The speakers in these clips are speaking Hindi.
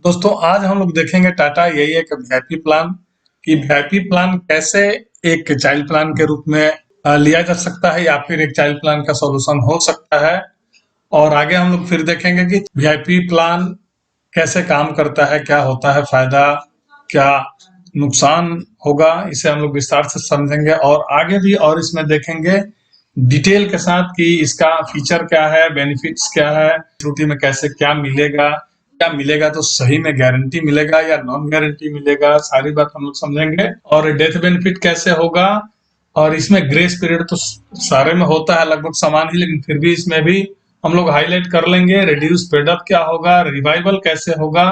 दोस्तों आज हम लोग देखेंगे टाटा यही एक वीआईपी प्लान कि वीआईपी प्लान कैसे एक चाइल्ड प्लान के रूप में लिया जा सकता है या फिर एक चाइल्ड प्लान का सॉल्यूशन हो सकता है। और आगे हम लोग फिर देखेंगे कि वीआईपी प्लान कैसे काम करता है, क्या होता है फायदा, क्या नुकसान होगा, इसे हम लोग विस्तार से समझेंगे और आगे भी और इसमें देखेंगे डिटेल के साथ कि इसका फीचर क्या है, बेनिफिट्स क्या है, त्रुटि में कैसे क्या मिलेगा, क्या मिलेगा तो सही में गारंटी मिलेगा या नॉन गारंटी मिलेगा, सारी बात हम लोग समझेंगे। और डेथ बेनिफिट कैसे होगा, और इसमें ग्रेस पीरियड तो सारे में होता है लगभग समान ही, लेकिन फिर भी इसमें भी हम लोग हाईलाइट कर लेंगे। रिड्यूस पेडअप क्या होगा, रिवाइवल कैसे होगा,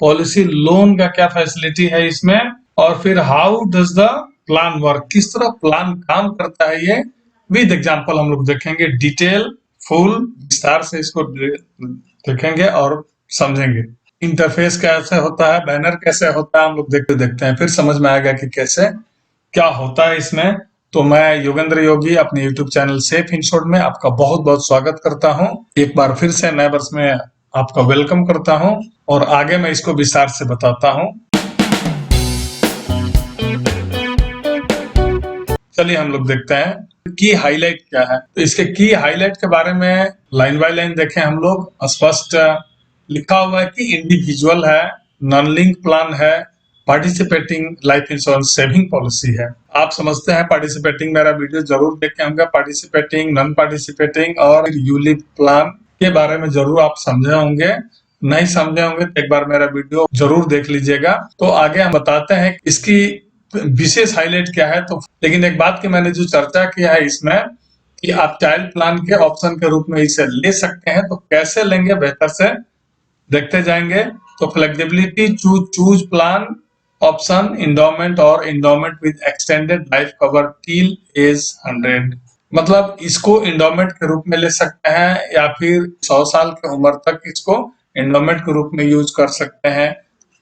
पॉलिसी लोन का क्या फैसिलिटी है इसमें, और फिर how does the plan work, किस तरह प्लान काम करता है, ये विद एग्जांपल हम लोग देखेंगे। डिटेल फुल विस्तार से इसको देखेंगे और समझेंगे। इंटरफेस कैसे होता है, बैनर कैसे होता है, हम लोग देखते हैं, फिर समझ में आएगा कि कैसे क्या होता है इसमें। तो मैं योगेंद्र योगी अपने YouTube channel safe in short में आपका बहुत बहुत स्वागत करता हूं। एक बार फिर से नए वर्ष में आपका वेलकम करता हूं और आगे मैं इसको विस्तार से बताता हूं। चलिए हम लोग देखते हैं की हाईलाइट क्या है। तो इसके की हाईलाइट के बारे में लाइन बाय लाइन देखें हम लोग। स्पष्ट लिखा हुआ है कि इंडिविजुअल है, नॉन लिंक प्लान है, participating life insurance saving policy है। आप समझते हैं पार्टिसिपेटिंग, मेरा वीडियो जरूर देखें होंगे। पार्टिसिपेटिंग, नॉन पार्टिसिपेटिंग और यूलिप प्लान के बारे में जरूर आप समझे होंगे। नहीं समझे होंगे तो एक बार मेरा वीडियो जरूर देख लीजिएगा। तो आगे हम बताते हैं इसकी विशेष हाईलाइट क्या है। तो लेकिन एक बात की मैंने जो चर्चा किया है इसमें कि आप चाइल्ड प्लान के ऑप्शन के रूप में इसे ले सकते हैं, तो कैसे लेंगे बेहतर से देखते जाएंगे। तो flexibility choose plan option endowment और endowment with extended life cover till age 100, मतलब इसको इंडोमेंट के रूप में ले सकते हैं या फिर 100 साल की उम्र तक इसको इंडोमेंट के रूप में यूज कर सकते हैं।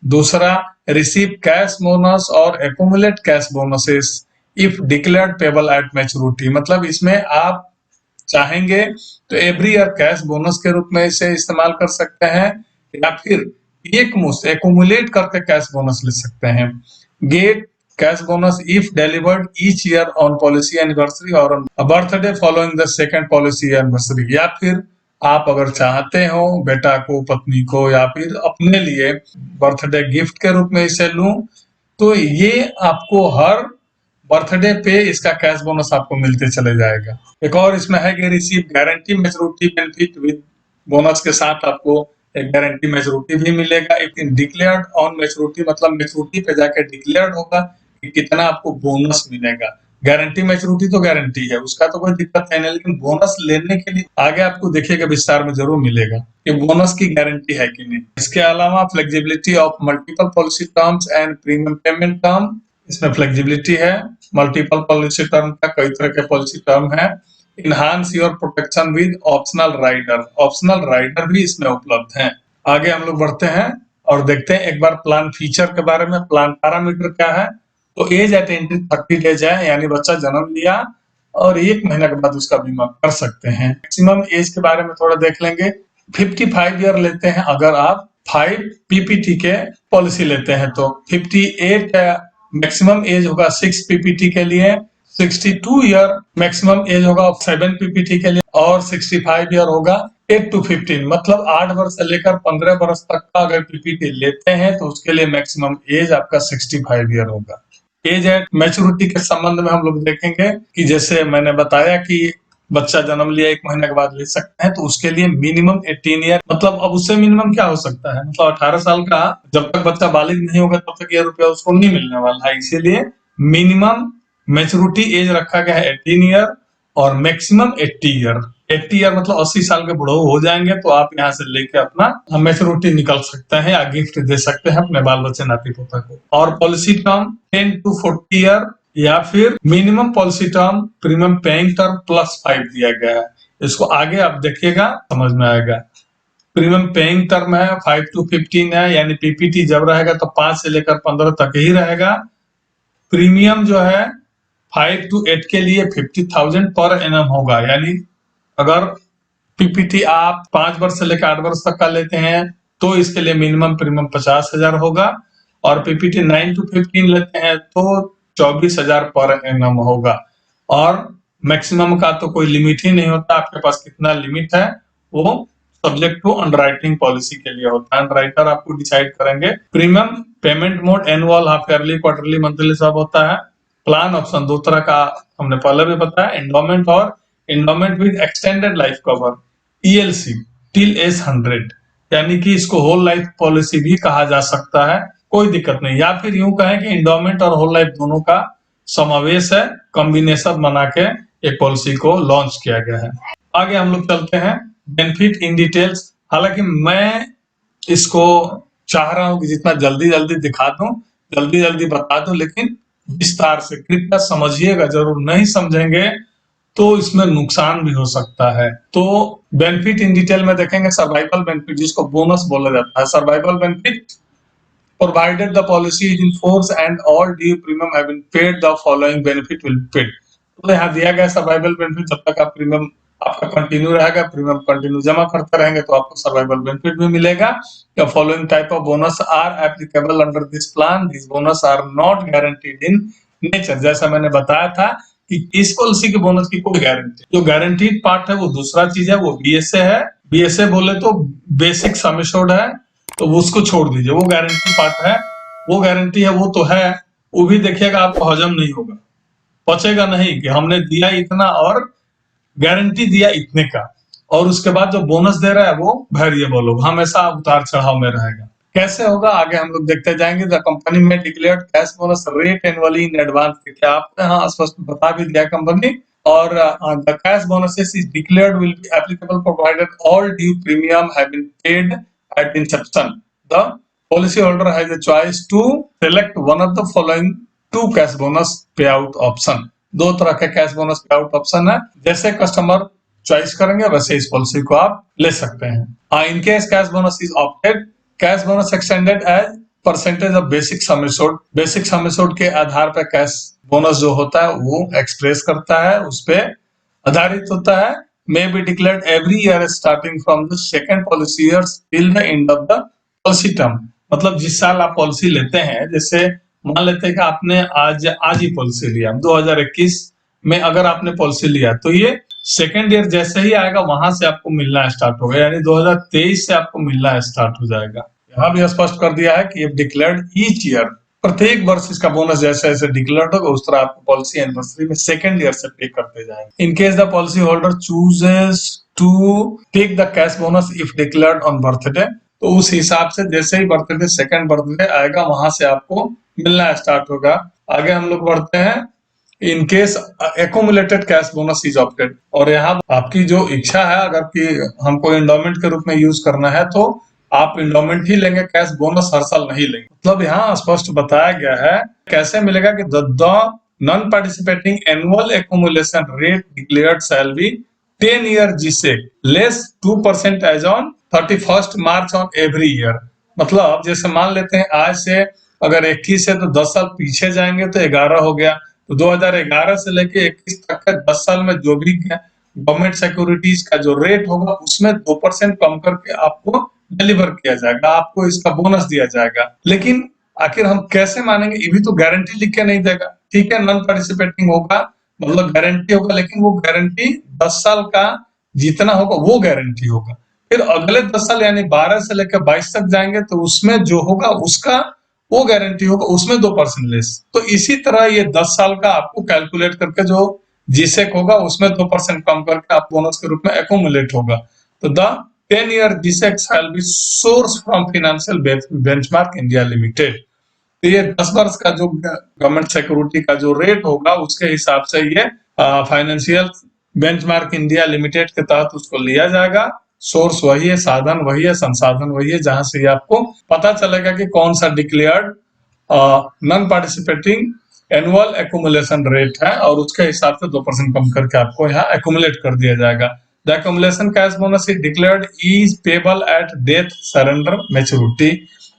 दूसरा, रिसीव कैश बोनस और accumulate cash bonuses if declared payable at maturity, मतलब इसमें आप चाहेंगे तो एवरी ईयर कैश बोनस के रूप में इसे इस्तेमाल कर सकते हैं या फिर एक मुश्त एक्यूमुलेट करके कैश बोनस ले सकते हैं। Get cash bonus if delivered each year on policy anniversary और birthday following the second policy anniversary, या फिर आप अगर चाहते हो बेटा को, पत्नी को या फिर अपने लिए बर्थडे गिफ्ट के रूप में इसे लूं, तो ये आपको हर बर्थडे पे इसका कैश बोनस आपको मिलते चले जाएगा। एक और इसमें है कि receive guarantee maturity benefit with bonus के साथ आपको एक गारंटी मैच्योरिटी भी मिलेगा। एक डिक्लेयर्ड ऑन मैच्योरिटी, मतलब मैच्योरिटी पे जाके डिक्लेयर्ड होगा कि कितना आपको बोनस मिलेगा। गारंटी मैच्योरिटी तो गारंटी है, उसका तो कोई दिक्कत है नहीं, लेकिन बोनस लेने के लिए आगे आपको देखिएगा विस्तार में जरूर मिलेगा कि बोनस की गारंटी है कि नहीं। इसके अलावा flexibility of multiple policy terms and premium payment term, इसमें फ्लेक्सिबिलिटी है। मल्टीपल पॉलिसी टर्म का कई तरह के पॉलिसी टर्म है। Enhance your protection with optional rider, optional rider भी इसमें उपलब्ध है। आगे हम लोग बढ़ते हैं और देखते हैं एक बार प्लान फीचर के बारे में। प्लान पैरामीटर क्या है, तो एज एट एंट्री 30 डेज है, यानी बच्चा जन्म लिया और 1 महीना के बाद उसका बीमा कर सकते हैं। मैक्सिमम एज के बारे में थोड़ा देख लेंगे। 55 ईयर लेते हैं अगर आप 5 पीपीटी के पॉलिसी लेते हैं, तो 58 मैक्सिमम एज होगा 6 पीपीटी के लिए, 62 ईयर मैक्सिमम एज होगा 7 पीपीटी के लिए और 65 ईयर होगा 8 to 15, मतलब 8 वर्ष से लेकर 15 वर्ष तक का अगर पीपीटी लेते हैं तो उसके लिए मैक्सिमम एज आपका 65 ईयर होगा। एज एट मैच्योरिटी के संबंध में हम लोग देखेंगे कि जैसे मैंने बताया कि बच्चा जन्म लिया 1 महीने के बाद ले सकते हैं, तो उसके लिए मिनिमम 18 ईयर, मतलब अब उससे मिनिमम क्या हो सकता है, मतलब 18 साल का जब तक बच्चा बालिग नहीं होगा तब तक ये रुपया उसको नहीं मिलने वाला है। इसीलिए मिनिमम मैच्योरिटी एज रखा गया है 18 ईयर और मैक्सिमम 80 ईयर। 80 ईयर मतलब 80 साल के बुढ़ऊ हो जाएंगे तो आप यहाँ से लेके अपना मैच्योरिटी निकल सकते हैं या गिफ्ट दे सकते हैं अपने बाल बच्चे नाती पोता को। और पॉलिसी टर्म 10 to 40 ईयर या फिर minimum policy term premium paying term +5 दिया गया है। इसको आगे आप देखिएगा समझ में आएगा। प्रीमियम पेइंग टर्म है 5 to 15 है, यानी पीपीटी जब रहेगा तो 5 से लेकर 15 तक ही रहेगा। प्रीमियम जो है 5 to 8 के लिए 50,000 पर एनम होगा, यानी अगर पीपीटी आप 5 वर्ष से लेकर 8 वर्ष तक का लेते हैं तो इसके लिए मिनिमम प्रीमियम 50,000 होगा, और पीपीटी 9 to 15 लेते हैं तो 24,000 पर एनम होगा। और मैक्सिमम का तो कोई लिमिट ही नहीं होता, आपके पास कितना लिमिट है वो सब्जेक्ट टू अंडरराइटिंग पॉलिसी के लिए होता है, अंडरराइटर आपको डिसाइड करेंगे। Premium payment mode annual, half yearly, quarterly, monthly सब होता है। प्लान ऑप्शन दो तरह का हमने पहले भी बताया, एंडोमेंट और endowment with extended life cover, ELC till age 100, यानी कि इसको होल लाइफ पॉलिसी भी कहा जा सकता है, कोई दिक्कत नहीं। या फिर यूं कहें कि एंडोमेंट और होल लाइफ दोनों का समावेश है, कॉम्बिनेशन बना के एक पॉलिसी को लॉन्च किया गया है। आगे हम लोग चलते हैं बेनिफिट इन डिटेल्स। हालांकि मैं इसको चाह रहा हूं कि जितना जल्दी जल्दी दिखा दूं, जल्दी जल्दी बता दूं, लेकिन विस्तार से कृपया समझिएगा जरूर, नहीं समझेंगे तो इसमें नुकसान भी हो सकता है। तो बेनिफिट इन डिटेल में देखेंगे सर्वाइवल बेनिफिट, जिसको बोनस बोला जाता है। Survival benefit, provided the policy is in force and all due premium have been paid, the following benefit will be paid। तो यहाँ दिया गया सर्वाइवल बेनिफिट, जब तक आप प्रीमियम आपका कंटिन्यू रहेगा, प्रीमियम कंटिन्यू जमा करते रहेंगे तो आपको सर्वाइवल बेनिफिट भी मिलेगा। The following type of bonus are applicable under this plan, these bonus are not guaranteed in nature। जैसा मैंने बताया था कि इस पॉलिसी के बोनस की कोई गारंटी, जो गारंटीड पार्ट है वो दूसरा चीज है, वो बीएसए है। बीएसए बोले तो बेसिक सम एश्योर्ड है, तो उसको छोड़ दीजिए, वो गारंटी पार्ट है, वो गारंटी है, वो तो है, वो भी देखिएगा आपको हजम नहीं होगा, पचेगा नहीं कि हमने दिया इतना और गारंटी दिया इतने का, और उसके बाद जो बोनस दे रहा है वो वेरिएबल होगा, हमेशा उतार चढ़ाव में रहेगा। कैसे होगा आगे हम लोग देखते जाएंगे। द कंपनी में declared cash bonus rate annually in advance, क्या आपने यहाँ स्पष्ट बता भी दिया कंपनी। और the cash bonuses is declared will be applicable provided all due premium have been paid at inception। The policyholder has a choice to select one of the following two cash bonus payout option। दो तरह के कैश बोनस पे आउट ऑप्शन है, जैसे कस्टमर चॉइस करेंगे वैसे इस पॉलिसी को आप ले सकते हैं। In case cash bonus is opted, cash bonus extended as percentage of basic sum assured, basic sum assured के आधार पर कैश बोनस जो होता है वो एक्सप्रेस करता है, उस पर आधारित होता है। may be declared every year starting from the second policy year till the end of the policy term। मतलब जिस साल आप पॉलिसी लेते हैं, जैसे मान लेते हैं कि आपने आज ही पॉलिसी लिया 2021 में, अगर आपने पॉलिसी लिया तो ये सेकेंड ईयर जैसे ही आएगा वहां से आपको मिलना स्टार्ट होगा, यानी 2023 से आपको मिलना स्टार्ट हो जाएगा। यहाँ भी स्पष्ट कर दिया है कि ये डिक्लेयर्ड ईच ईयर, प्रत्येक वर्ष इसका बोनस जैसे जैसे डिक्लेयर्ड होगा उस तरह आपको पॉलिसी एनिवर्सरी में सेकेंड ईयर से पे करते जाएंगे। In case the policy holder chooses to take the cash bonus if declared on birthday, तो उस हिसाब से जैसे ही बर्थडे सेकेंड बर्थडे आएगा वहां से आपको मिलना स्टार्ट होगा। आगे हम लोग बढ़ते हैं। In case accumulated cash bonus is opted, और यहाँ आपकी जो इच्छा है, अगर कि हमको एंडोमेंट के रूप में यूज करना है तो आप एंडोमेंट ही लेंगे, कैश बोनस हर साल नहीं लेंगे। मतलब यहाँ स्पष्ट बताया गया है कैसे मिलेगा कि the non participating annual accumulation rate declared shall be 10 year G Sec less 2% as on 31 March on every year. मतलब जैसे मान लेते हैं आज से अगर 21 है तो 10 साल पीछे जाएंगे तो 11 हो गया, तो 2011 से लेके 21 तक का 10 साल में जो भी गवर्नमेंट सिक्योरिटीज का जो रेट होगा उसमें 2% कम करके आपको डिलीवर किया जाएगा, आपको इसका बोनस दिया जाएगा। लेकिन आखिर हम कैसे मानेंगे, ये भी तो गारंटी लिख के नहीं देगा। ठीक है, नॉन पार्टिसिपेटिंग होगा मतलब गारंटी होगा, लेकिन वो गारंटी 10 साल का जितना होगा वो गारंटी होगा। फिर अगले 10 साल यानी 12 से लेकर 22 तक जाएंगे तो उसमें जो होगा उसका वो गारंटी होगा, उसमें 2% लेस। तो इसी तरह ये 10 साल का आपको कैलकुलेट करके जो जीसेक होगा उसमें 2% कम करके आप बोनस के रूप में एक्यूमुलेट होगा। तो the 10 year GSEC shall be sourced from Financial Benchmark India Limited। तो ये 10 वर्ष का जो गवर्नमेंट सिक्योरिटी का जो रेट होगा उसके हिसाब से ये फाइनेंशियल बेंचमार्क इंडिया लिमिटेड के तहत उसको लिया जाएगा। सोर्स वही है, साधन वही है, संसाधन वही है, जहां से आपको पता चलेगा कि कौन सा declared non participating annual accumulation rate है, और उसके हिसाब से 2% कम करके आपको यहाँ एक्यूमुलेट कर दिया जाएगा। The accumulation cash bonus is declared is payable at death, surrender, maturity।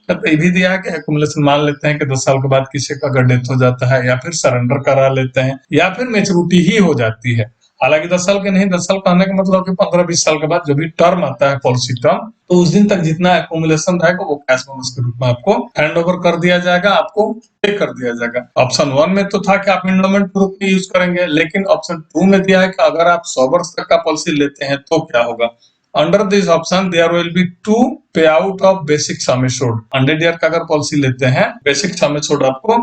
ये भी दिया है कि एक्यूमुलेशन मान लेते हैं कि 10 साल के बाद किसी का अगर डेथ हो जाता है या फिर सरेंडर करा लेते हैं या फिर मेच्योरिटी ही हो जाती है। हालांकि 10 साल के नहीं, 10 साल कहने का मतलब कि 15-20 साल के बाद जो भी टर्म आता है पॉलिसी टर्म, तो उस दिन तक जितना एक्यूमुलेशन रहेगा वो कैश बोनस के रूप में आपको हैंड ओवर कर दिया जाएगा, आपको पे कर दिया जाएगा। ऑप्शन 1 में तो था कि आप इंडोमेंट रूप में यूज करेंगे, लेकिन ऑप्शन 2 में दिया है कि अगर आप 100 वर्ष तक का पॉलिसी लेते हैं तो क्या होगा। Under this option there will be 2 pay out of basic sum assured. 100 year का अगर पॉलिसी लेते हैं, बेसिक सम एश्योर्ड आपको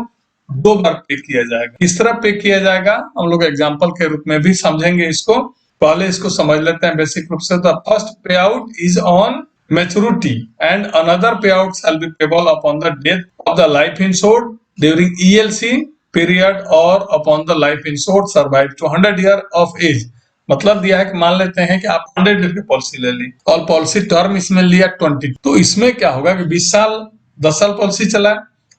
2 बार पे किया जाएगा। किस तरह पे किया जाएगा हम लोग एग्जांपल के रूप में भी समझेंगे इसको। पहले इसको समझ लेते हैं बेसिक रूप से। तो फर्स्ट पे out is on maturity and another payout shall be payable upon the death of the life insured during ELC period or upon the life insured survive to 100 year of age। मतलब दिया है कि मान लेते हैं कि आप 100 ईयर की पॉलिसी ले ली और पॉलिसी टर्म इसमें लिया 20, तो इसमें क्या होगा कि 20 साल 10 साल पॉलिसी चला,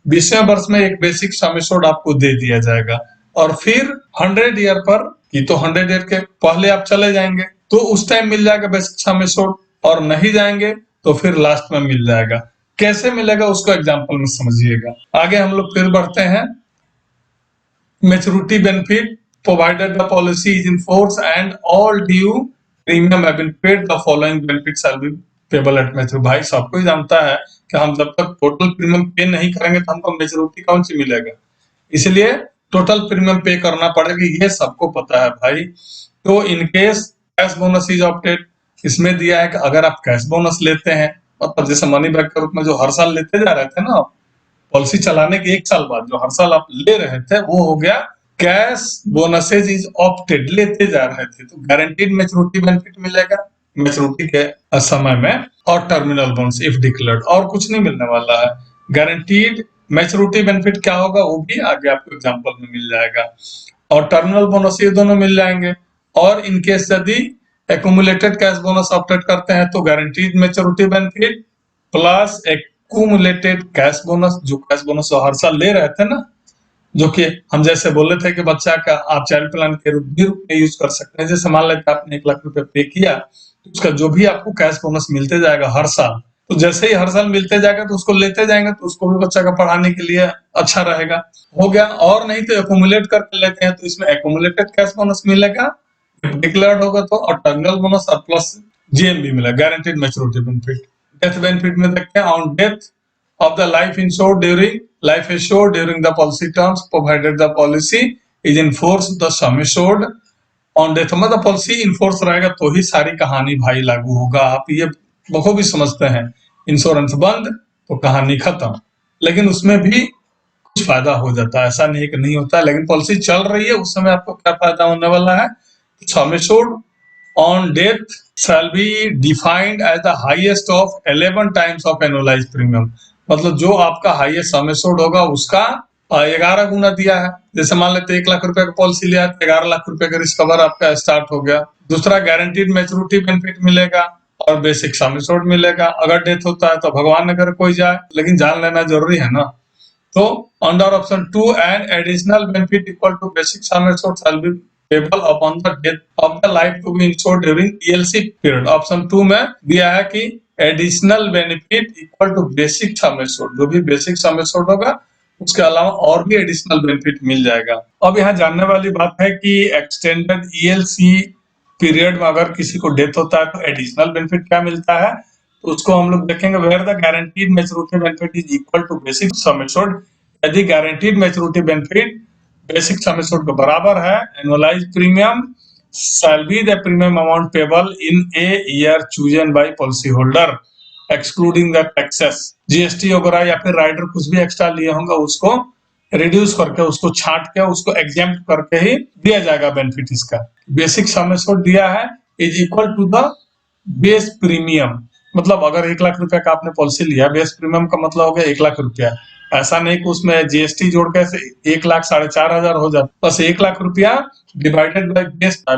20वें वर्ष में एक बेसिक सम एश्योर्ड आपको दे दिया जाएगा और फिर 100 ईयर पर की तो 100 ईयर के पहले आप चले जाएंगे तो उस टाइम मिल जाएगा बेसिक सम एश्योर्ड, और नहीं जाएंगे तो फिर लास्ट में मिल जाएगा। कैसे मिलेगा उसको एग्जांपल में समझिएगा। आगे हम लोग फिर बढ़ते हैं। Maturity benefit provided the policy is in force and all due premium have been paid, the following benefit shall be payable at maturity. भाई सबको ही जानता है कि हम जब तक टोटल प्रीमियम पे नहीं करेंगे तो हमको मैच्योरिटी कौन सी मिलेगा, इसलिए टोटल प्रीमियम पे करना पड़ेगा, ये सबको पता है भाई। तो इन case cash bonus is opted, इसमें दिया है कि अगर आप कैश बोनस लेते हैं, मतलब जैसे मनी बैक के रूप में जो हर साल लेते जा रहे थे ना, पॉलिसी चलाने के 1 साल बाद जो हर साल आप ले रहे थे वो हो गया कैश बोनसेज इज ऑप्टेड, लेते जा रहे थे। तो गारंटीड मैच्योरिटी बेनिफिट मिलेगा मैच्योरिटी के समय में, और टर्मिनल बोनस इफ डिक्लेयर्ड, और कुछ नहीं मिलने वाला है। गारंटीड मैच्योरिटी बेनिफिट क्या होगा वो भी आगे आपको एग्जांपल में मिल जाएगा, और टर्मिनल बोनस ये दोनों मिल जाएंगे। और इनकेस यदि एक्यूमुलेटेड कैश बोनस ऑप्टेड करते हैं तो guaranteed maturity benefit plus accumulated cash bonus, जो कैश बोनस हर साल ले रहे थे ना, जो कि हम जैसे बोले थे कि बच्चा का आप चाइल्ड प्लान के रूप में यूज कर सकते हैं। जैसे मान लेते आपने 1 लाख रुपए पे किया तो उसका जो भी आपको कैश बोनस मिलते जाएगा हर साल, तो जैसे ही हर साल मिलते जाएगा तो उसको लेते जाएंगे तो उसको भी बच्चा का पढ़ाने के लिए अच्छा रहेगा, हो गया। और नहीं तो एक्यूमुलेट करके लेते हैं तो इसमें एक्यूमुलेटेड कैश बोनस मिलेगा, डिक्लेयर्ड होगा तो, और टर्मिनल बोनस और प्लस जीएमबी मिला, guaranteed maturity benefit. Death benefit में देखते हैं on death of the life insured during the policy terms provided the policy is in force, the sum assured on death। मतलब पॉलिसी इन फोर्स रहेगा तो ही सारी कहानी भाई लागू होगा। आप ये बखूबी समझते हैं, इंश्योरेंस बंद तो कहानी खत्म, लेकिन उसमें भी कुछ फायदा हो जाता है, ऐसा नहीं कि नहीं होता है। लेकिन पॉलिसी चल रही है उस समय आपको क्या फायदा होने वाला है, sum assured on death shall be defined as the highest of 11 times of annualized premium। मतलब जो आपका हाईएस्ट सम एश्योर्ड होगा उसका 11 गुना दिया है। जैसे मान लेते 1 लाख रुपए का पॉलिसी लिया है तो 11 लाख रुपए का रिस्क कवर आपका स्टार्ट हो गया। दूसरा गारंटीड मैच्योरिटी बेनिफिट मिलेगा और बेसिक सम एश्योर्ड मिलेगा। अगर डेथ होता है तो भगवान न करे कोई जाए, लेकिन जान लेना जरूरी है ना। तो under option 2 an additional benefit equal to basic sum assured shall be payable upon the death of the life to be insured during ELC period। Option 2 में दिया है कि additional benefit equal to basic sum assured, जो भी बेसिक सम एश्योर्ड होगा उसके अलावा और भी एडिशनल बेनिफिट मिल जाएगा। अब यहाँ जानने वाली बात है कि एक्सटेंडेड ELC पीरियड में अगर किसी को डेथ होता है तो एडिशनल बेनिफिट क्या मिलता है, तो उसको हम लोग देखेंगे। Where the guaranteed maturity benefit is equal to basic sum assured, यदि guaranteed maturity benefit basic sum assured के बराबर है, annualise premium shall be the premium amount payable in a year chosen by policy holder excluding the taxes। GST वगैरह या फिर राइडर कुछ भी एक्स्ट्रा लिए होंगे उसको रिड्यूस करके, उसको छांट के, उसको एग्जेम्प्ट करके ही दिया जाएगा बेनिफिट। इसका बेसिक सम एश्योर्ड दिया है is equal to the base premium. मतलब अगर 1 लाख रुपए का आपने पॉलिसी लिया, बेस प्रीमियम का मतलब हो गया 1 लाख रुपया। ऐसा नहीं कि उसमें जीएसटी जोड़ के 1 लाख 4,500 हो जाता, बस 1 लाख रुपया डिवाइडेड बाय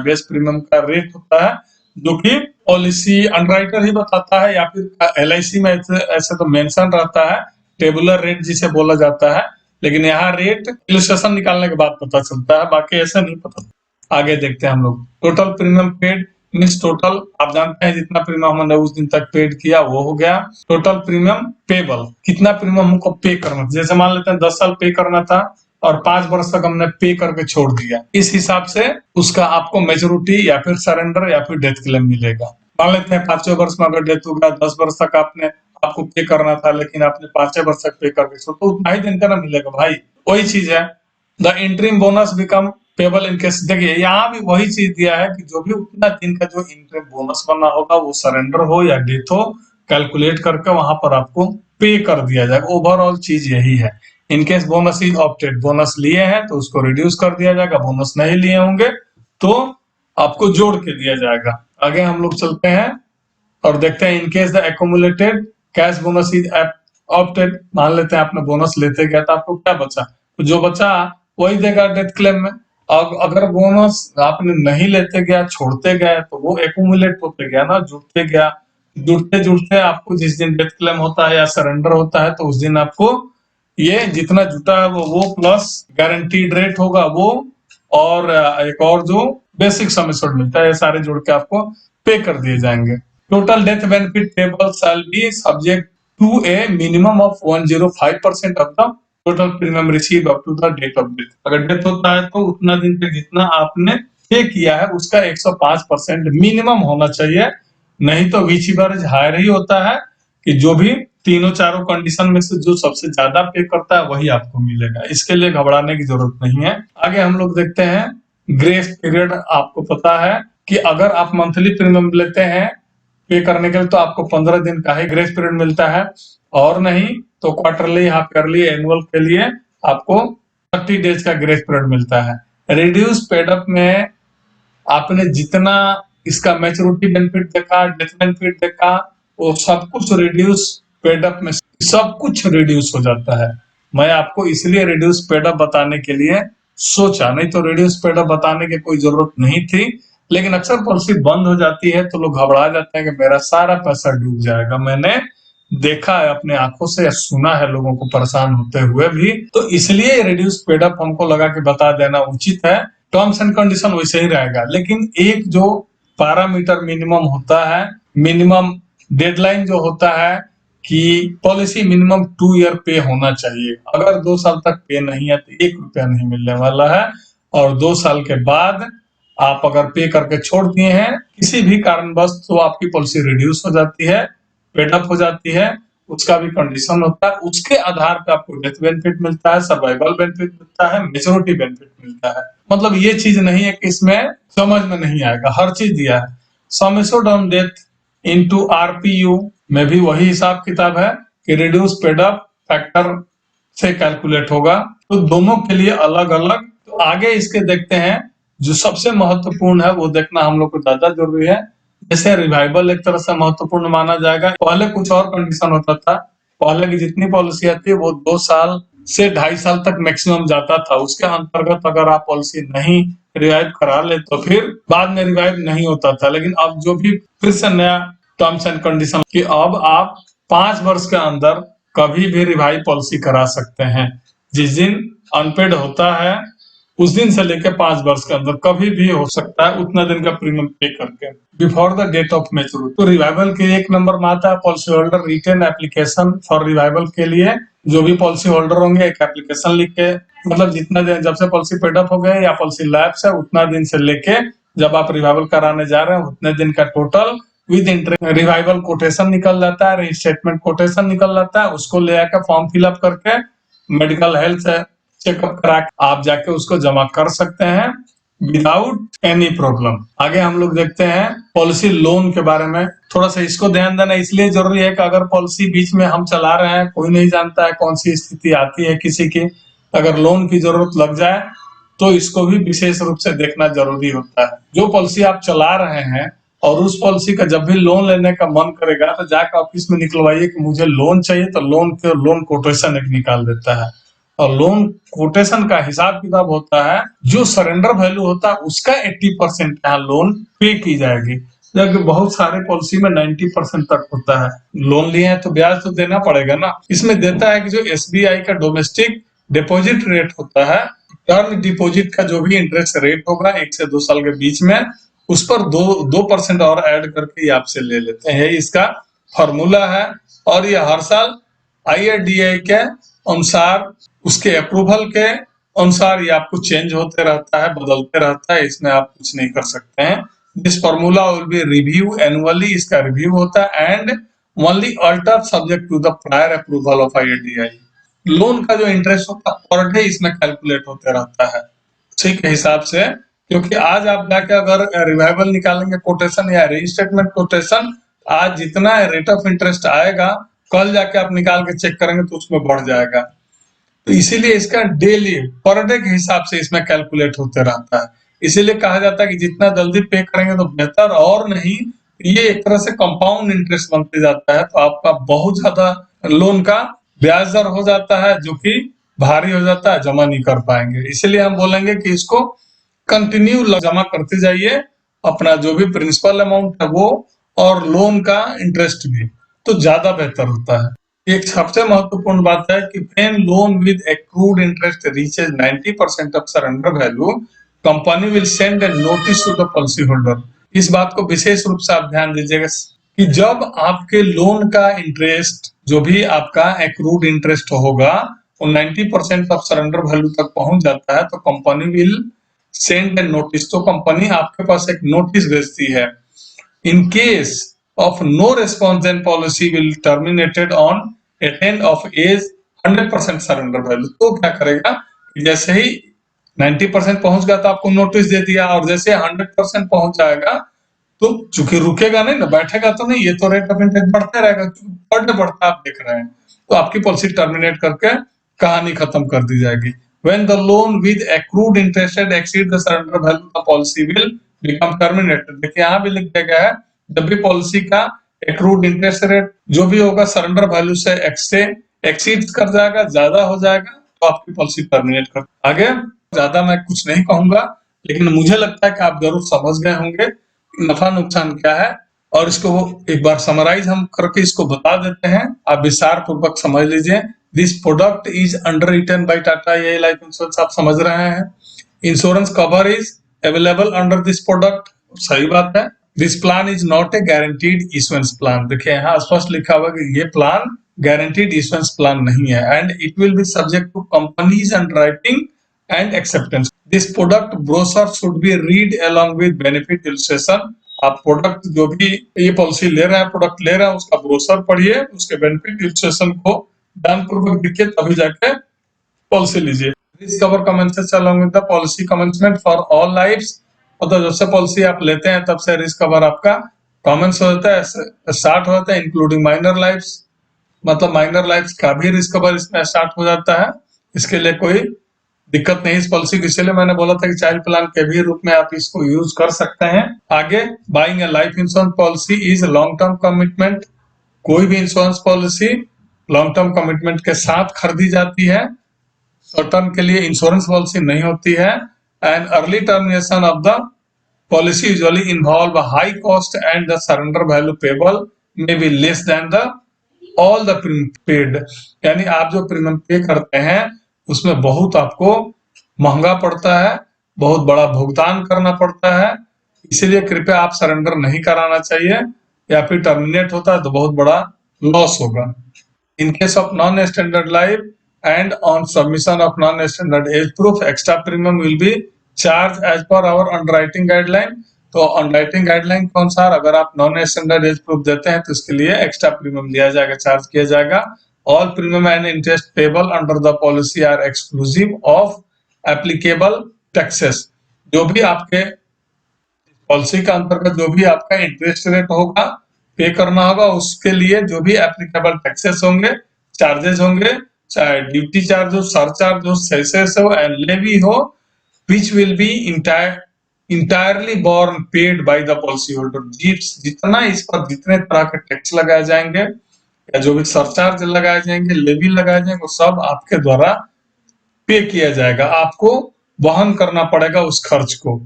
बेस प्रीमियम का रेट होता है, जो कि पॉलिसी अंडरराइटर ही बताता है या फिर LIC में ऐसे तो मेंशन रहता है, टेबुलर रेट जिसे बोला जाता है। लेकिन यहाँ रेट इलस्ट्रेशन निकालने के बाद पता चलता है, बाकी ऐसा नहीं पता। आगे देखते हैं हम लोग। Total premium paid means total आप जानते हैं जितना प्रीमियम हमने उस दिन तक पेड किया वो हो गया टोटल प्रीमियम पेबल। कितना प्रीमियम हमको पे करना था, जैसे मान लेते हैं 10 साल पे करना था और 5 वर्ष तक हमने पे करके छोड़ दिया, इस हिसाब से उसका आपको मेच्योरिटी या फिर सरेंडर या फिर डेथ क्लेम मिलेगा। मान लेते हैं 5वें वर्ष में अगर डेथ हो गया, 10 वर्ष तक आपको पे करना था, लेकिन आपने 5वें वर्ष तक पे करके छोड़, तो उतना ही दिन का ना मिलेगा भाई। वही चीज है, the interim bonus become payable in case. देखिए यहाँ भी वही चीज दिया है कि जो भी उतना दिन का जो इंटरिम बोनस बना होगा, वो सरेंडर हो या डेथ हो, कैलकुलेट करके वहां पर आपको पे कर दिया जाएगा। ओवरऑल चीज यही है। In case bonus is opted, bonus लिए हैं तो उसको रिड्यूस कर दिया जाएगा, बोनस नहीं लिए होंगे तो आपको जोड़ के दिया जाएगा। आगे हम लोग चलते हैं और देखते हैं in case the accumulated cash bonus is opted. मान लेते हैं आपने बोनस लेते गया तो आपको क्या बचा, तो जो बचा वही देगा डेथ क्लेम में। अब अगर बोनस आपने नहीं लेते गया, छोड़ते गए, तो वो एक्यूमुलेट होते गया ना, जुड़ते गया। जुड़ते जुड़ते आपको जिस दिन डेथ क्लेम होता है या सरेंडर होता है, तो उस दिन आपको ये जितना जुटा है वो प्लस गारंटीड रेट होगा वो, और एक और जो बेसिक सम एश्योर्ड मिलता है, ये सारे जुड़ के आपको पे कर दिए जाएंगे। Total death benefit payable shall be subject to a minimum of 105% of the total premium receive up to the date of death. अगर डेथ होता है तो उतना दिन तक जितना आपने पे किया है उसका 105% मिनिमम होना चाहिए, नहीं तो विच एवरेज हायर ही होता है कि जो भी तीनों चारों कंडीशन में से जो सबसे ज्यादा पे करता है वही आपको मिलेगा। इसके लिए घबराने की जरूरत नहीं है। आगे हम लोग देखते हैं ग्रेस पीरियड। आपको पता है कि अगर आप मंथली प्रीमियम लेते हैं पे करने के लिए, तो आपको 15 दिन का ही ग्रेस पीरियड मिलता है, और नहीं तो क्वार्टरली, हाफ ईयरली, एनुअल के लिए आपको 30 डेज का ग्रेस पीरियड मिलता है। रिड्यूस पेड अप में आपने जितना इसका मैच्योरिटी बेनिफिट देखा, डेथ बेनिफिट देखा, वो सब कुछ रिड्यूस पेड अप में सब कुछ रिड्यूस हो जाता है। मैं आपको इसलिए रिड्यूस पेड अप बताने के लिए सोचा, नहीं तो रिड्यूस पेड अप बताने की कोई जरूरत नहीं थी। लेकिन अक्सर पॉलिसी बंद हो जाती है तो लोग घबरा जाते हैं कि मेरा सारा पैसा डूब जाएगा। मैंने देखा है अपने आंखों से या सुना है लोगों को परेशान होते हुए भी, तो इसलिए रिड्यूस पेड अप हमको लगा कि बता देना उचित है। टर्म्स एंड कंडीशन वैसे ही रहेगा, लेकिन एक जो पैरामीटर मिनिमम होता है, मिनिमम डेडलाइन जो होता है कि पॉलिसी मिनिमम 2 ईयर पे होना चाहिए। अगर 2 साल तक पे नहीं है तो 1 रुपया नहीं मिलने वाला है, और 2 साल के बाद आप अगर पे करके छोड़ दिए हैं किसी भी कारणवश, तो आपकी पॉलिसी रिड्यूस हो जाती है, पेड अप हो जाती है। उसका भी कंडीशन होता है, उसके आधार पर आपको डेथ बेनिफिट मिलता है, सर्वाइवल बेनिफिट मिलता है, मेच्योरिटी बेनिफिट मिलता है। मतलब ये चीज नहीं है कि इसमें समझ में नहीं आएगा, हर चीज दिया है। Sum assured on death into RPU में भी वही हिसाब किताब है कि रिड्यूस पेड अप फैक्टर से कैलकुलेट होगा, तो दोनों के लिए अलग अलग। तो आगे इसके देखते हैं, जो सबसे महत्वपूर्ण है वो देखना हम लोग को ज्यादा जरूरी है। जैसे रिवाइवल एक तरह से महत्वपूर्ण माना जाएगा। पहले कुछ और कंडीशन होता था, पहले की जितनी पॉलिसी आती है वो 2 साल से 2.5 साल तक मैक्सिमम जाता था। उसके अंतर्गत अगर आप पॉलिसी नहीं रिवाइव करा ले तो फिर बाद में रिवाइव नहीं होता था। लेकिन अब जो भी फिर से नया टर्म्स एंड कंडीशन कि अब आप 5 वर्ष के अंदर कभी भी रिवाइव पॉलिसी करा सकते हैं। जिस दिन अनपेड होता है उस दिन से लेकर 5 वर्ष के अंदर कभी भी हो सकता है, उतना दिन का प्रीमियम पे करके before the date of maturity. तो रिवाइवल के 1 नंबर में आता है policy holder return application for revival के लिए। जो भी पॉलिसी होल्डर होंगे एक एप्लीकेशन लिख के, मतलब जितना दिन जब से पॉलिसी पेड अप हो गए या पॉलिसी लैप्स है उतना दिन से लेके जब आप रिवाइवल कराने जा रहे हैं उतने दिन का total with interest revival quotation निकल जाता है, स्टेटमेंट कोटेशन निकल जाता है। उसको ले आकर फॉर्म फिलअप करके मेडिकल हेल्थ चेकअप करा आप जाके उसको जमा कर सकते हैं विदाउट एनी प्रॉब्लम। आगे हम लोग देखते हैं पॉलिसी लोन के बारे में। थोड़ा सा इसको ध्यान देना इसलिए जरूरी है कि अगर पॉलिसी बीच में हम चला रहे हैं, कोई नहीं जानता है कौन सी स्थिति आती है किसी की, अगर लोन की जरूरत लग जाए तो इसको भी विशेष रूप से देखना जरूरी होता है। जो पॉलिसी आप चला रहे हैं और उस पॉलिसी का जब भी लोन लेने का मन करेगा तो जाकर ऑफिस में निकलवाइए कि मुझे लोन चाहिए, तो लोन कोटेशन एक निकाल देता है। और लोन कोटेशन का हिसाब किताब होता है, जो सरेंडर वैल्यू होता है उसका 80% यहाँ लोन पे की जाएगी, जबकि बहुत सारे पॉलिसी में 90% तक होता है। लोन लिए हैं तो ब्याज तो देना पड़ेगा ना। इसमें देता है कि जो एसबीआई का डोमेस्टिक डिपॉजिट रेट होता है, टर्म डिपॉजिट का जो भी इंटरेस्ट रेट होगा 1 से 2 साल के बीच में, उस पर 2% और ऐड करके ये आपसे ले लेते हैं। इसका फॉर्मूला है, और ये हर साल IRDAI के अनुसार उसके अप्रूवल के अनुसार ये आपको चेंज होते रहता है, बदलते रहता है, इसमें आप कुछ नहीं कर सकते हैं। This formula will be review annually, इसका रिव्यू होता है and only alter subject to the prior approval of IRDAI। Loan का जो इंटरेस्ट होता है पर डे इसमें कैलकुलेट होते रहता है उसी के हिसाब से, क्योंकि आज आप जाके अगर रिवाइवल निकालेंगे कोटेशन या रीस्टेटमेंट कोटेशन, आज जितना रेट ऑफ इंटरेस्ट आएगा कल जाके आप निकाल के चेक करेंगे तो उसमें बढ़ जाएगा। तो इसीलिए इसका डेली पर डे के हिसाब से इसमें कैलकुलेट होते रहता है। इसीलिए कहा जाता है कि जितना जल्दी पे करेंगे तो बेहतर, और नहीं ये एक तरह से कंपाउंड इंटरेस्ट बनते जाता है, तो आपका बहुत ज्यादा लोन का ब्याज दर हो जाता है जो कि भारी हो जाता है, जमा नहीं कर पाएंगे। इसलिए हम बोलेंगे कि इसको कंटिन्यू जमा करते जाइए, अपना जो भी प्रिंसिपल अमाउंट है वो और लोन का इंटरेस्ट भी, तो ज्यादा बेहतर होता है। एक सबसे महत्वपूर्ण बात है कि when loan with accrued interest reaches 90% of surrender value, company will send a notice to the policy holder। इस बात को विशेष रूप से आप ध्यान दीजिएगा कि जब आपके लोन का इंटरेस्ट जो भी आपका accrued इंटरेस्ट होगा वो 90% ऑफ सरेंडर वैल्यू तक पहुंच जाता है, तो company will send A notice, तो कंपनी आपके पास एक नोटिस भेजती है। In case of no response, then policy will terminated on attain of age 100% surrender value। तो क्या करेगा, जैसे ही 90% पहुंच गया तो आपको नोटिस दे दिया, और जैसे 100% पहुंच जाएगा तो चूंकि रुकेगा नहीं ना, बैठेगा तो नहीं, ये तो रेट ऑफ इंटरेस्ट बढ़ता रहेगा, पर डे बढ़ता आप देख रहे हैं, तो आपकी पॉलिसी टर्मिनेट करके कहानी खत्म कर दी जाएगी। When the loan with accrued interest exceed the surrender value, the policy will become terminated। देखिए यहाँ भी लिख दिया गया है, जब भी पॉलिसी का accrued इंटरेस्ट रेट जो भी होगा सरेंडर वैल्यू से एक्सीड कर जाएगा, ज्यादा हो जाएगा, तो आपकी पॉलिसी टर्मिनेट कर। आगे ज्यादा मैं कुछ नहीं कहूंगा, लेकिन मुझे लगता है कि आप जरूर समझ गए होंगे नफा नुकसान क्या है, और इसको एक बार समराइज हम करके इसको बता देते हैं, आप विस्तार पूर्वक समझ लीजिए। This product is underwritten by Tata AIA life insurance, आप समझ रहे हैं। Insurance cover is available under this product, सही बात है। This plan is not a guaranteed issuance plan, देखिए यहाँ स्पष्ट लिखा हुआ कि ये प्लान गारंटीड इश्यूएंस प्लान नहीं है, and it will be subject to company's underwriting and acceptance. This product brochure should be read along with benefit illustration. आप प्रोडक्ट जो भी ये पॉलिसी ले रहे हैं, प्रोडक्ट ले रहे हैं, उसका ब्रोशर पढ़िए, उसके बेनिफिट इलस्ट्रेशन को ध्यानपूर्वक देखिए, तभी जाके पॉलिसी लीजिए। Risk cover commences along with the policy commencement for all lives, मतलब जब से पॉलिसी आप लेते हैं तब से रिस्क कवर आपका कमेंस हो जाता है, स्टार्ट हो जाता है, इंक्लूडिंग माइनर लाइफ्स, मतलब माइनर लाइफ्स का भी रिस्क कवर इसमें स्टार्ट हो जाता है। इसके लिए कोई दिक्कत नहीं इस पॉलिसी की, इसलिए मैंने बोला था कि चाइल्ड प्लान के भी रूप में आप इसको यूज कर सकते हैं। आगे, buying A life insurance policy is long term commitment. कोई भी insurance policy long term commitment के साथ खरीदी जाती है, शॉर्ट टर्म के लिए इंश्योरेंस पॉलिसी नहीं होती है। And early termination of the policy usually involve high cost and the surrender value payable may be less than the all the premium paid, यानी आप जो प्रीमियम पे करते हैं उसमें बहुत आपको महंगा पड़ता है, बहुत बड़ा भुगतान करना पड़ता है, इसीलिए कृपया आप सरेंडर नहीं कराना चाहिए, या फिर टर्मिनेट होता है तो बहुत बड़ा लॉस होगा। In case of non standard life and on submission of non standard age proof, extra premium will be charge as per our underwriting guideline. तो अंडरराइटिंग गाइडलाइन के अनुसार अगर आप नॉन स्टैंडर्ड एज प्रूफ देते हैं तो इसके लिए एक्स्ट्रा प्रीमियम लिया जाएगा, चार्ज किया जाएगा। All premium and interest payable under the policy are exclusive of applicable taxes। जो भी आपके पॉलिसी के अंतर्गत जो भी आपका इंटरेस्ट रेट होगा, पे करना होगा, उसके लिए जो भी एप्लीकेबल टैक्सेस होंगे, चार्जेस होंगे, चाहे ड्यूटी चार्ज हो, सरचार्ज हो, सेसेस हो एंड लेवी हो, which will be entirely borne paid by the policy holder। जितना इस पर जितने तरह के टैक्स लगाए जाएंगे या जो भी सरचार्ज लगाए जाएंगे, लेवी लगाए जाएंगे, वो सब आपके द्वारा पे किया जाएगा, आपको वहन करना पड़ेगा उस खर्च को।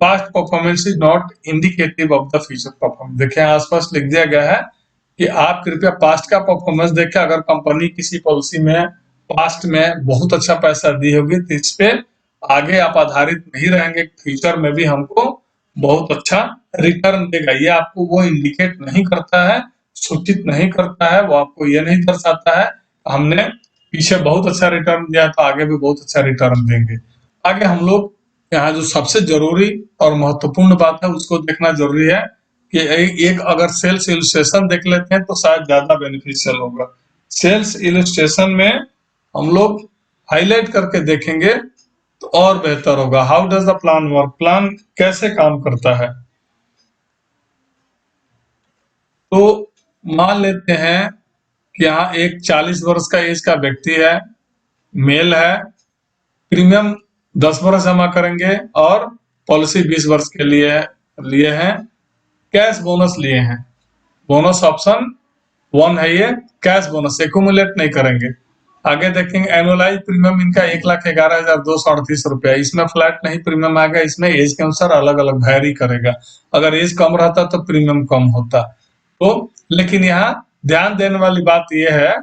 Past performance is not indicative of the future performance. देखिए आसपास लिख दिया गया है कि आप कृपया पास्ट का परफॉर्मेंस देखें। अगर कंपनी किसी पॉलिसी में पास्ट में बहुत अच्छा पैसा दी होगी तो इस पे आगे आप आधारित नहीं रहेंगे, फ्यूचर में भी हमको बहुत अच्छा रिटर्न देगा, ये आपको वो इंडिकेट नहीं करता है, सूचित नहीं करता है, वो आपको ये नहीं दर्शाता है हमने पीछे बहुत अच्छा रिटर्न दिया तो आगे भी बहुत अच्छा रिटर्न देंगे। आगे हम लोग यहाँ जो सबसे जरूरी और महत्वपूर्ण बात है उसको देखना जरूरी है कि एक अगर सेल्स इलस्ट्रेशन देख लेते हैं तो शायद ज्यादा बेनिफिशियल होगा। सेल्स इलस्ट्रेशन में हम लोग हाईलाइट करके देखेंगे तो और बेहतर होगा। How does the plan work, plan कैसे काम करता है। तो मान लेते हैं कि यहाँ एक 40 वर्ष का एज का व्यक्ति है, मेल है, प्रीमियम 10 वर्ष जमा करेंगे और पॉलिसी 20 वर्ष के लिए लिए हैं, कैश बोनस लिए हैं। बोनस ऑप्शन 1 है ये, कैश बोनस एक्यूमुलेट नहीं करेंगे। आगे देखेंगे एनुअलाइज प्रीमियम इनका 1,11,238 रुपया। इसमें फ्लैट नहीं प्रीमियम आएगा, इसमें एज के अनुसार अलग अलग वैरी करेगा। अगर एज कम रहता तो प्रीमियम कम होता। तो लेकिन यहाँ ध्यान देने वाली बात यह है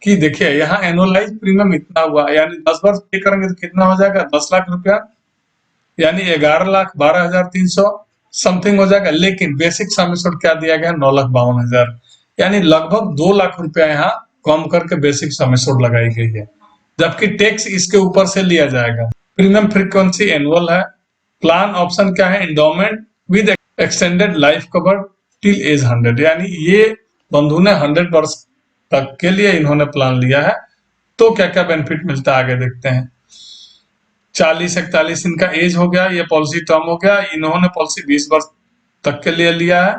कि देखिए यहाँ एनुअलाइज प्रीमियम इतना हुआ, यानी 10 वर्ष पे करेंगे तो कितना हो जाएगा, 10 लाख रुपया, यानी 11,12,300 समथिंग हो जाएगा। लेकिन बेसिक सम एश्योर्ड क्या दिया गया, 9,52,000, यानी लगभग 2 लाख रुपया यहाँ कम करके बेसिक सम एश्योर्ड लगाई गई है। जबकि टैक्स इसके ऊपर से लिया जाएगा। प्रीमियम फ्रीक्वेंसी एनुअल है। प्लान ऑप्शन क्या है, endowment with extended life cover till age 100, यानी ये बंधु ने 100 वर्ष तक के लिए इन्होंने प्लान लिया है। तो क्या क्या बेनिफिट मिलता है आगे देखते हैं। 40-41 इनका एज हो गया, ये पॉलिसी टर्म हो गया। इन्होंने पॉलिसी 20 वर्ष तक के लिए लिया है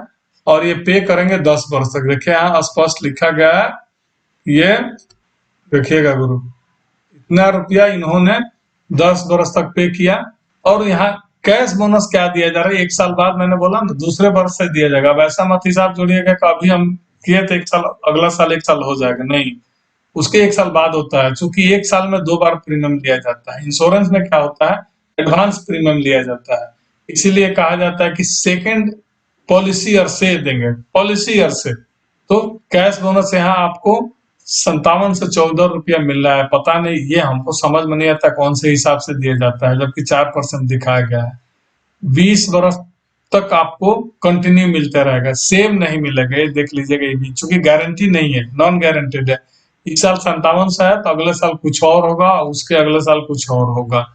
और ये पे करेंगे 10 वर्ष तक। देखिए यहाँ स्पष्ट लिखा गया है, ये देखिएगा गुरु, इतना रुपया इन्होंने 10 वर्ष तक पे किया। और यहाँ कैश बोनस क्या दिया जा रहा है, 1 साल बाद, मैंने बोला ना दूसरे वर्ष से दिया जाएगा। वैसा मत हिसाब जोड़िएगा कि अभी हम किए थे 1 साल, अगला साल 1 साल हो जाएगा, नहीं, उसके 1 साल बाद होता है। चूंकि 1 साल में 2 बार प्रीमियम लिया जाता है। इंश्योरेंस में क्या होता है, एडवांस प्रीमियम लिया जाता है, इसीलिए कहा जाता है कि सेकेंड पॉलिसी ईयर से देंगे, पॉलिसी ईयर से। तो कैश बोनस यहाँ आपको 57 से 14 रुपया मिल रहा है। पता नहीं, ये हमको समझ में नहीं आता कौन से हिसाब से दिया जाता है, जबकि 4% दिखाया गया है। 20 वर्ष तक आपको कंटिन्यू मिलता रहेगा, सेम नहीं मिलेगा, ये देख लीजिएगा। ये भी चूंकि गारंटी नहीं है, नॉन गारंटेड है। इस साल 57 से है तो अगले साल कुछ और होगा, उसके अगले साल कुछ और होगा।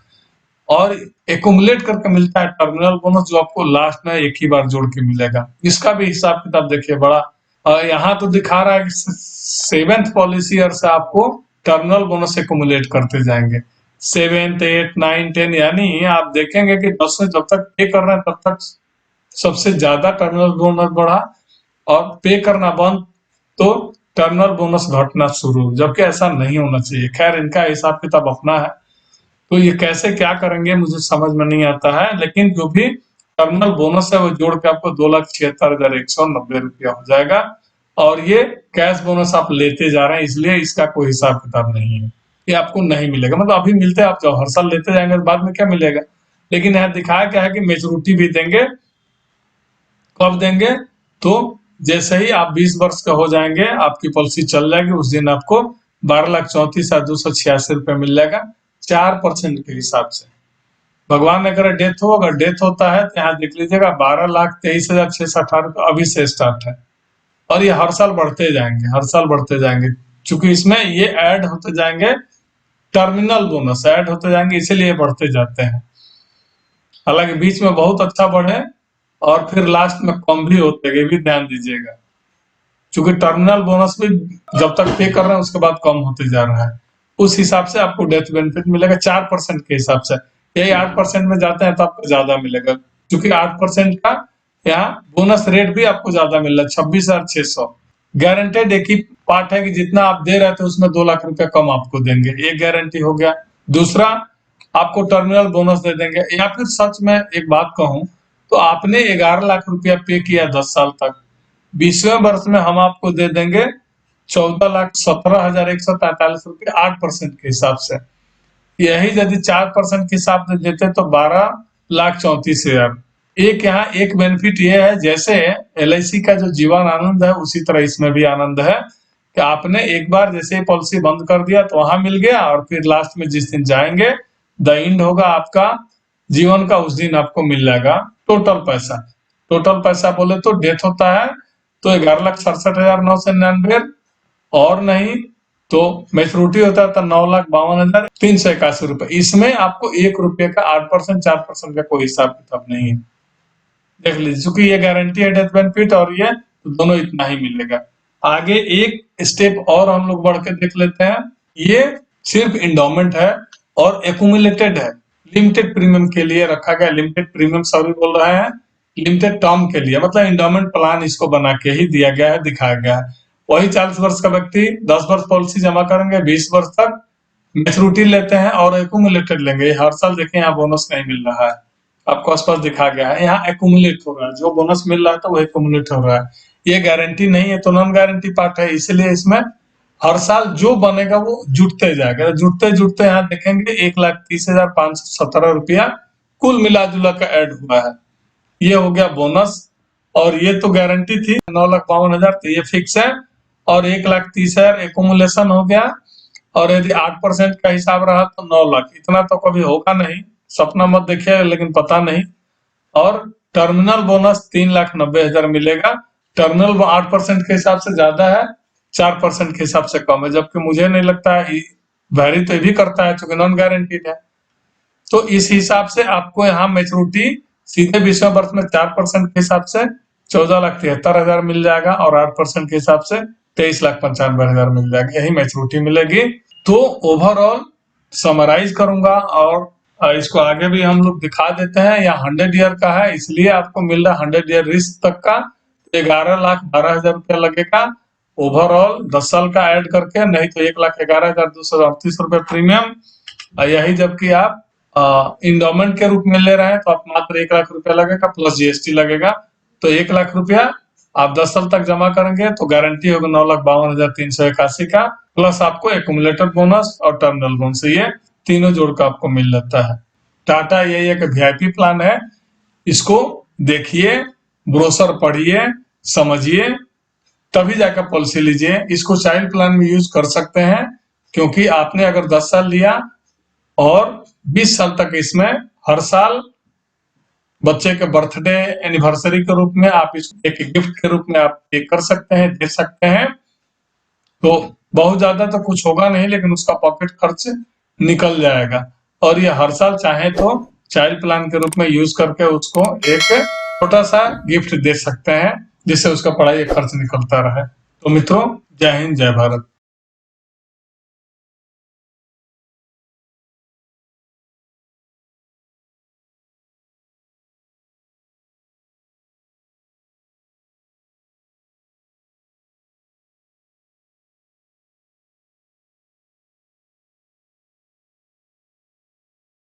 और एकुमुलेट करके मिलता है टर्मिनल बोनस, जो आपको लास्ट में एक ही बार जोड़ के मिलेगा। इसका भी हिसाब किताब देखिए बड़ा, यहाँ तो दिखा रहा है कि 7th पॉलिसी ईयर से आपको टर्मिनल बोनस एकुमुलेट करते जाएंगे। 7th, 8th, 9th, 10th, यानी आप देखेंगे कि 10 में जब तक पे कर रहे हैं तब तक सबसे ज्यादा टर्मिनल बोनस बढ़ा, और पे करना बंद तो टर्मिनल बोनस घटना शुरू, जबकि ऐसा नहीं होना चाहिए। खैर इनका हिसाब किताब अपना है, तो ये कैसे क्या करेंगे मुझे समझ में नहीं आता है। लेकिन जो भी टर्मिनल बोनस है वो जोड़ के आपको 2,76,190 रुपया हो जाएगा। और ये कैश बोनस आप लेते जा रहे हैं, इसलिए इसका कोई हिसाब किताब नहीं है, ये आपको नहीं मिलेगा। मतलब अभी मिलते हैं, आप जब हर साल लेते जाएंगे तो बाद में क्या मिलेगा। लेकिन यहाँ दिखाया क्या है कि मेच्योरिटी भी देंगे। कब देंगे, तो जैसे ही आप 20 वर्ष का हो जाएंगे, आपकी पॉलिसी चल जाएगी, उस दिन आपको 12,34,286 रुपये मिल जाएगा 4% के हिसाब से। भगवान ने करे डेथ हो, अगर डेथ होता है तो यहाँ देख लीजिएगा 12,23,618 रुपये अभी से स्टार्ट है। और ये हर साल बढ़ते जाएंगे, हर साल बढ़ते जाएंगे, क्योंकि इसमें ये ऐड होते जाएंगे, टर्मिनल बोनस ऐड होते जाएंगे, इसीलिए बढ़ते जाते हैं। हालांकि बीच में बहुत अच्छा बढ़े और फिर लास्ट में कम भी होते हैं, ये भी ध्यान दीजिएगा। क्योंकि टर्मिनल बोनस भी जब तक पे कर रहे हैं उसके बाद कम होते जा रहा है, उस हिसाब से आपको डेथ बेनिफिट मिलेगा 4% के हिसाब से। यही 8% में जाते हैं तो आपको ज्यादा मिलेगा, क्योंकि 8% का यहाँ बोनस रेट भी आपको ज्यादा मिल रहा है, 26,600। गारंटेड एक ही पार्ट है कि जितना आप दे रहे थे उसमें 2 लाख रुपया कम आपको देंगे, एक गारंटी हो गया। दूसरा, आपको टर्मिनल बोनस दे देंगे। या फिर सच में एक बात कहूं तो आपने 11 लाख रुपया पे किया 10 साल तक, 20वें वर्ष में हम आपको दे देंगे 14,17,143 रुपये 8% के हिसाब से। यही यदि 4% के हिसाब से देते तो 12,34,000। एक यहाँ एक बेनिफिट ये है, जैसे LIC का जो जीवन आनंद है उसी तरह इसमें भी आनंद है कि आपने एक बार जैसे पॉलिसी बंद कर दिया तो वहां मिल गया, और फिर लास्ट में जिस दिन जाएंगे, द एंड होगा आपका जीवन का, उस दिन आपको मिल जाएगा टोटल पैसा। टोटल पैसा बोले तो डेथ होता है तो 11,67,999, और नहीं तो मैच्योरिटी होता था 9,52,381 रुपए। इसमें आपको 1 रुपये का 8%, 4% का कोई हिसाब किताब नहीं है। देख लीजिए, चूंकि ये गारंटी है डेथ बेनिफिट और ये तो दोनों इतना ही मिलेगा। आगे एक स्टेप और हम लोग बढ़ के देख लेते हैं। ये सिर्फ इंडोमेंट है और एक्यूमुलेटेड है, लिमिटेड प्रीमियम के लिए रखा गया। लिमिटेड प्रीमियम सॉरी बोल रहे हैं, लिमिटेड टर्म के लिए, मतलब इंडोमेंट प्लान इसको बना के ही दिया गया है, दिखाया गया है। वही 40 वर्ष का व्यक्ति 10 वर्ष पॉलिसी जमा करेंगे, 20 वर्ष तक मैच्योरिटी लेते हैं और एक्यूमुलेटेड लेंगे। हर साल देखें यहाँ बोनस नहीं मिल रहा है, आपको आसपास दिखा गया है, यहाँ एक्यूमुलेट हो रहा है। जो बोनस मिल रहा है तो वो एक्यूमुलेट हो रहा है। ये गारंटी नहीं है, तो नॉन गारंटी पार्ट है, इसलिए इसमें हर साल जो बनेगा वो जुटते जाएगा। जुटते जुटते यहाँ देखेंगे 1,30,517 रुपया कुल मिला जुला का ऐड हुआ है। ये हो गया बोनस। और ये तो गारंटी थी 9,52,000, तो ये फिक्स है। और 1,30,000 एक्यूमुलेशन हो गया। और यदि 8% का हिसाब रहा तो 9 लाख। इतना तो कभी होगा नहीं, सपना मत देखिए, लेकिन पता नहीं। और टर्मिनल बोनस 3,90,000 मिलेगा। टर्मिनल 8% के हिसाब से ज्यादा है, 4% के हिसाब से कम है, जबकि मुझे नहीं लगता है, वैरी तो ये भी करता है चूंकि नॉन गारंटीड है। तो इस हिसाब से आपको यहाँ मैच्योरिटी सीधे 20वें वर्ष में 4% के हिसाब से 14,73,000 मिल जाएगा और 8% के हिसाब से 23,95,000 मिल जाएगी। यही मैच्योरिटी मिलेगी। तो ओवरऑल समराइज करूंगा और इसको आगे भी हम लोग दिखा देते हैं। यहाँ 100 ईयर का है, इसलिए आपको मिल रहा है 100 ईयर रिस्क तक का 11,12,000 रुपया लगेगा ओवरऑल 10 साल का ऐड करके, नहीं तो 1,11,238 रुपये प्रीमियम। यही जबकि आप इंडोमेंट के रूप में ले रहे हैं तो आप मात्र 1 लाख रुपया लगेगा प्लस जीएसटी लगेगा। तो 1 लाख रुपया आप 10 साल तक जमा करेंगे तो गारंटी होगा 9,52,381 का, प्लस आपको एक्यूमुलेटेड बोनस और टर्मिनल बोनस, ये तीनों जोड़ का आपको मिल जाता है। टाटा ये एक वीआईपी प्लान है, इसको देखिए, ब्रोशर पढ़िए, समझिए, तभी जाकर पॉलिसी लीजिए। इसको चाइल्ड प्लान में यूज कर सकते हैं, क्योंकि आपने अगर 10 साल लिया और 20 साल तक इसमें हर साल बच्चे के बर्थडे एनिवर्सरी के रूप में आप इसको एक गिफ्ट के रूप में आप पे कर सकते हैं, दे सकते हैं। तो बहुत ज्यादा तो कुछ होगा नहीं, लेकिन उसका पॉकेट खर्च निकल जाएगा। और ये हर साल चाहे तो चाइल्ड प्लान के रूप में यूज करके उसको एक छोटा सा गिफ्ट दे सकते हैं, जिससे उसका पढ़ाई खर्च निकलता रहे। तो मित्रों, जय हिंद, जय भारत।